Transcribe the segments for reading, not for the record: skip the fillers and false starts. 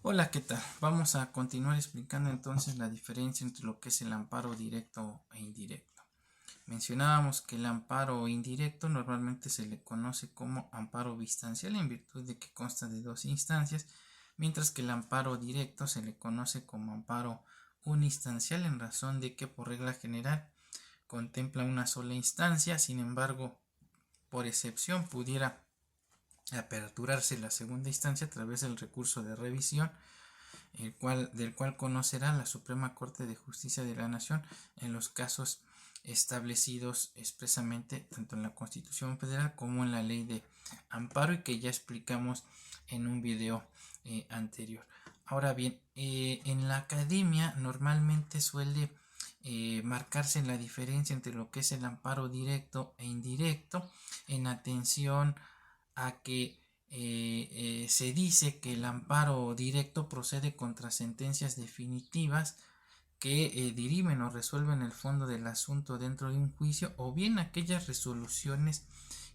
Hola, ¿qué tal? Vamos a continuar explicando entonces la diferencia entre lo que es el amparo directo e indirecto. Mencionábamos que el amparo indirecto normalmente se le conoce como amparo distancial en virtud de que consta de dos instancias, mientras que el amparo directo se le conoce como amparo unistancial en razón de que por regla general contempla una sola instancia. Sin embargo, por excepción pudiera aperturarse la segunda instancia a través del recurso de revisión, del cual conocerá la Suprema Corte de Justicia de la Nación en los casos establecidos expresamente tanto en la Constitución Federal como en la Ley de Amparo, y que ya explicamos en un video anterior. Ahora bien, en la academia normalmente suele marcarse la diferencia entre lo que es el amparo directo e indirecto, en atención a que se dice que el amparo directo procede contra sentencias definitivas que dirimen o resuelven el fondo del asunto dentro de un juicio, o bien aquellas resoluciones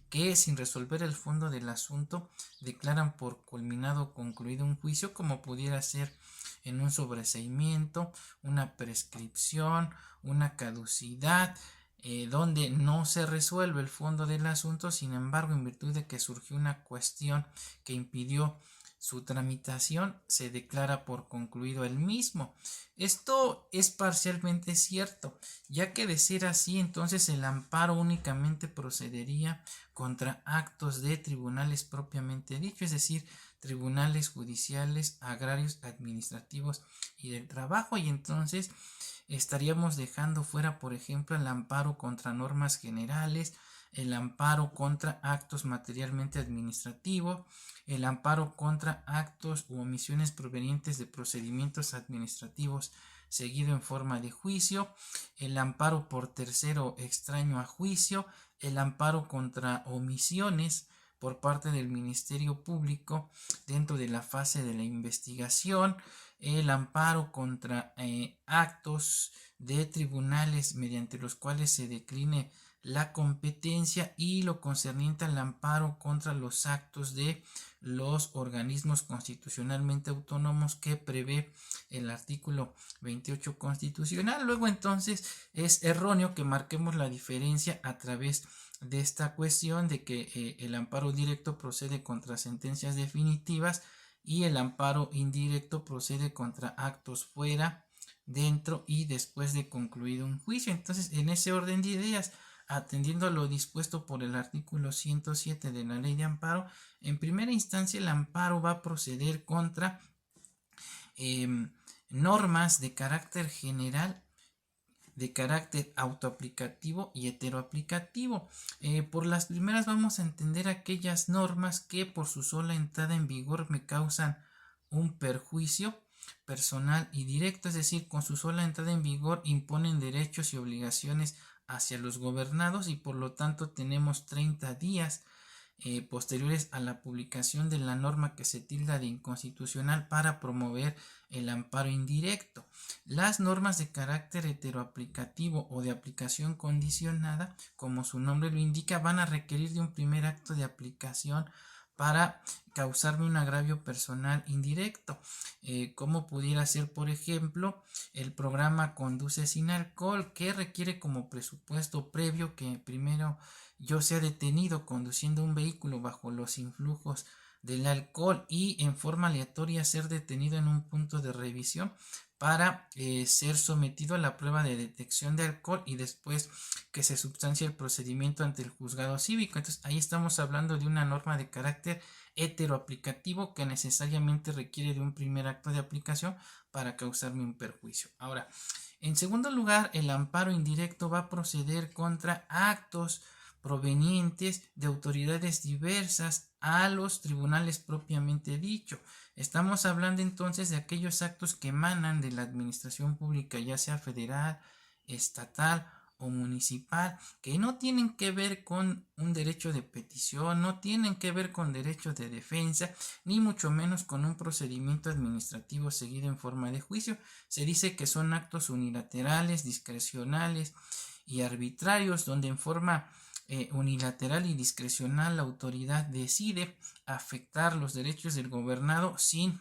que sin resolver el fondo del asunto declaran por culminado o concluido un juicio, como pudiera ser en un sobreseimiento, una prescripción, una caducidad, donde no se resuelve el fondo del asunto. Sin embargo, en virtud de que surgió una cuestión que impidió su tramitación, se declara por concluido el mismo. Esto es parcialmente cierto, ya que de ser así, entonces el amparo únicamente procedería contra actos de tribunales propiamente dicho, es decir, tribunales judiciales, agrarios, administrativos y del trabajo, y entonces estaríamos dejando fuera, por ejemplo, el amparo contra normas generales, el amparo contra actos materialmente administrativos, el amparo contra actos u omisiones provenientes de procedimientos administrativos seguido en forma de juicio, el amparo por tercero extraño a juicio, el amparo contra omisiones por parte del Ministerio Público dentro de la fase de la investigación, el amparo contra actos de tribunales mediante los cuales se decline la competencia, y lo concerniente al amparo contra los actos de los organismos constitucionalmente autónomos que prevé el artículo 28 constitucional. Luego entonces es erróneo que marquemos la diferencia a través de esta cuestión de que el amparo directo procede contra sentencias definitivas y el amparo indirecto procede contra actos fuera, dentro y después de concluido un juicio. Entonces, en ese orden de ideas, atendiendo a lo dispuesto por el artículo 107 de la Ley de Amparo, en primera instancia el amparo va a proceder contra normas de carácter general, de carácter autoaplicativo y heteroaplicativo. Por las primeras vamos a entender aquellas normas que por su sola entrada en vigor me causan un perjuicio personal y directo, es decir, con su sola entrada en vigor imponen derechos y obligaciones hacia los gobernados, y por lo tanto tenemos 30 días posteriores a la publicación de la norma que se tilda de inconstitucional para promover el amparo indirecto. Las normas de carácter heteroaplicativo o de aplicación condicionada, como su nombre lo indica, van a requerir de un primer acto de aplicación para causarme un agravio personal indirecto, como pudiera ser, por ejemplo, el programa Conduce sin alcohol, que requiere como presupuesto previo que primero yo sea detenido conduciendo un vehículo bajo los influjos del alcohol y en forma aleatoria ser detenido en un punto de revisión para ser sometido a la prueba de detección de alcohol y después que se substancie el procedimiento ante el juzgado cívico. Entonces ahí estamos hablando de una norma de carácter heteroaplicativo que necesariamente requiere de un primer acto de aplicación para causarme un perjuicio. Ahora, en segundo lugar, el amparo indirecto va a proceder contra actos provenientes de autoridades diversas a los tribunales propiamente dicho. Estamos hablando entonces de aquellos actos que emanan de la administración pública, ya sea federal, estatal o municipal, que no tienen que ver con un derecho de petición, no tienen que ver con derecho de defensa, ni mucho menos con un procedimiento administrativo seguido en forma de juicio. Se dice que son actos unilaterales, discrecionales y arbitrarios, donde en forma unilateral y discrecional la autoridad decide afectar los derechos del gobernado sin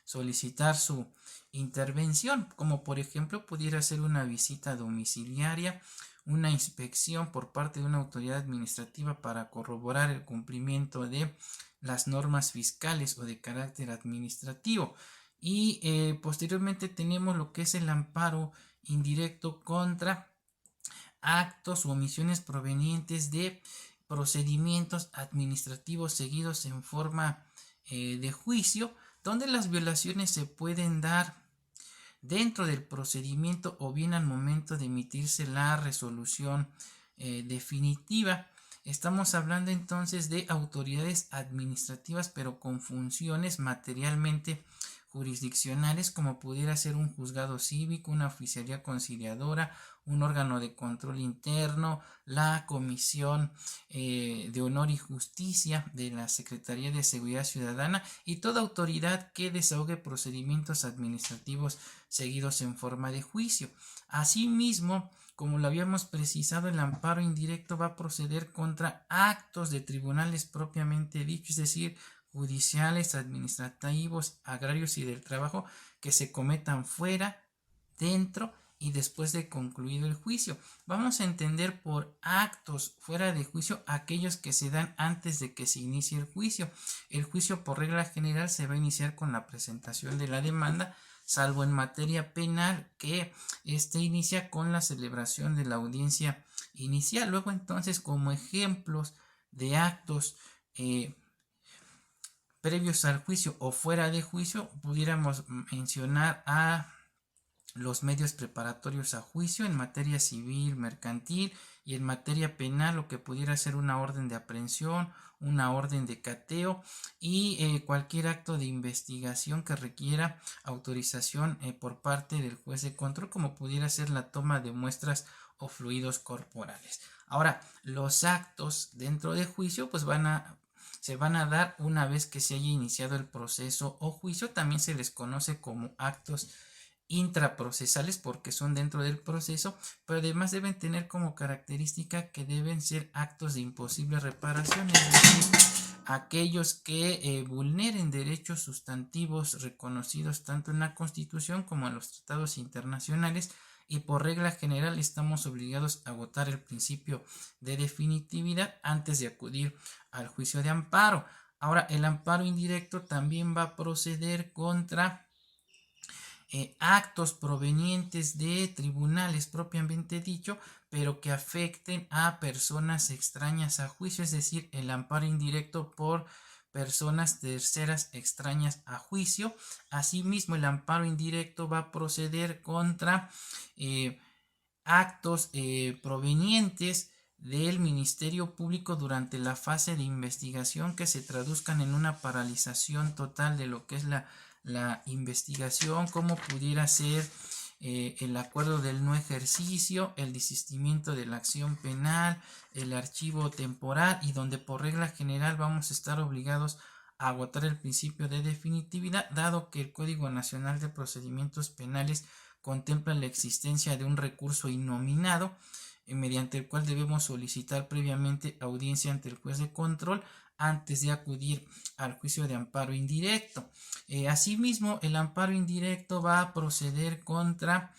solicitar su intervención, como por ejemplo pudiera ser una visita domiciliaria, una inspección por parte de una autoridad administrativa para corroborar el cumplimiento de las normas fiscales o de carácter administrativo. Y posteriormente tenemos lo que es el amparo indirecto contra actos u omisiones provenientes de procedimientos administrativos seguidos en forma de juicio, donde las violaciones se pueden dar dentro del procedimiento o bien al momento de emitirse la resolución definitiva. Estamos hablando entonces de autoridades administrativas, pero con funciones materialmente jurisdiccionales, como pudiera ser un juzgado cívico, una oficialía conciliadora, un órgano de control interno, la Comisión de Honor y Justicia de la Secretaría de Seguridad Ciudadana y toda autoridad que desahogue procedimientos administrativos seguidos en forma de juicio. Asimismo, como lo habíamos precisado, el amparo indirecto va a proceder contra actos de tribunales propiamente dichos, es decir, judiciales, administrativos, agrarios y del trabajo que se cometan fuera, dentro y después de concluido el juicio. Vamos a entender por actos fuera de juicio aquellos que se dan antes de que se inicie el juicio. El juicio por regla general se va a iniciar con la presentación de la demanda, salvo en materia penal que inicia con la celebración de la audiencia inicial. Luego entonces, como ejemplos de actos previos al juicio o fuera de juicio, pudiéramos mencionar a los medios preparatorios a juicio en materia civil, mercantil y en materia penal, lo que pudiera ser una orden de aprehensión, una orden de cateo y cualquier acto de investigación que requiera autorización por parte del juez de control, como pudiera ser la toma de muestras o fluidos corporales. Ahora, los actos dentro de juicio pues se van a dar una vez que se haya iniciado el proceso o juicio. También se les conoce como actos intraprocesales porque son dentro del proceso, pero además deben tener como característica que deben ser actos de imposible reparación, es decir, aquellos que vulneren derechos sustantivos reconocidos tanto en la Constitución como en los tratados internacionales, y por regla general estamos obligados a agotar el principio de definitividad antes de acudir al juicio de amparo. Ahora, el amparo indirecto también va a proceder contra actos provenientes de tribunales propiamente dicho, pero que afecten a personas extrañas a juicio, es decir, el amparo indirecto por personas terceras extrañas a juicio. Asimismo, el amparo indirecto va a proceder contra actos provenientes del Ministerio Público durante la fase de investigación que se traduzcan en una paralización total de lo que es la investigación, como pudiera ser el acuerdo del no ejercicio, el desistimiento de la acción penal, el archivo temporal, y donde por regla general vamos a estar obligados a agotar el principio de definitividad, dado que el Código Nacional de Procedimientos Penales contempla la existencia de un recurso innominado mediante el cual debemos solicitar previamente audiencia ante el juez de control antes de acudir al juicio de amparo indirecto. Asimismo, el amparo indirecto va a proceder contra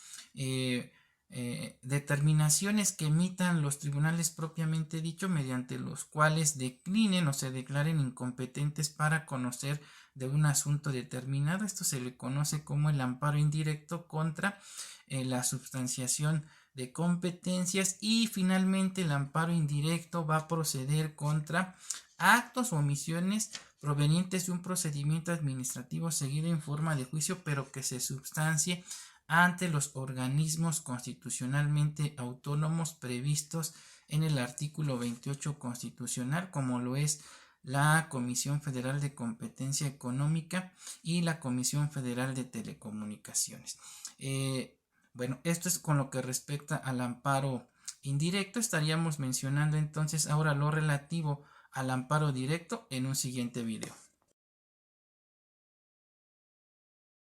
determinaciones que emitan los tribunales propiamente dicho, mediante los cuales declinen o se declaren incompetentes para conocer de un asunto determinado. Esto se le conoce como el amparo indirecto contra la substanciación de competencias. Y finalmente, el amparo indirecto va a proceder contra actos o omisiones provenientes de un procedimiento administrativo seguido en forma de juicio, pero que se substancie ante los organismos constitucionalmente autónomos previstos en el artículo 28 constitucional, como lo es la Comisión Federal de Competencia Económica y la Comisión Federal de Telecomunicaciones. Bueno, esto es con lo que respecta al amparo indirecto. Estaríamos mencionando entonces ahora lo relativo al amparo directo en un siguiente video.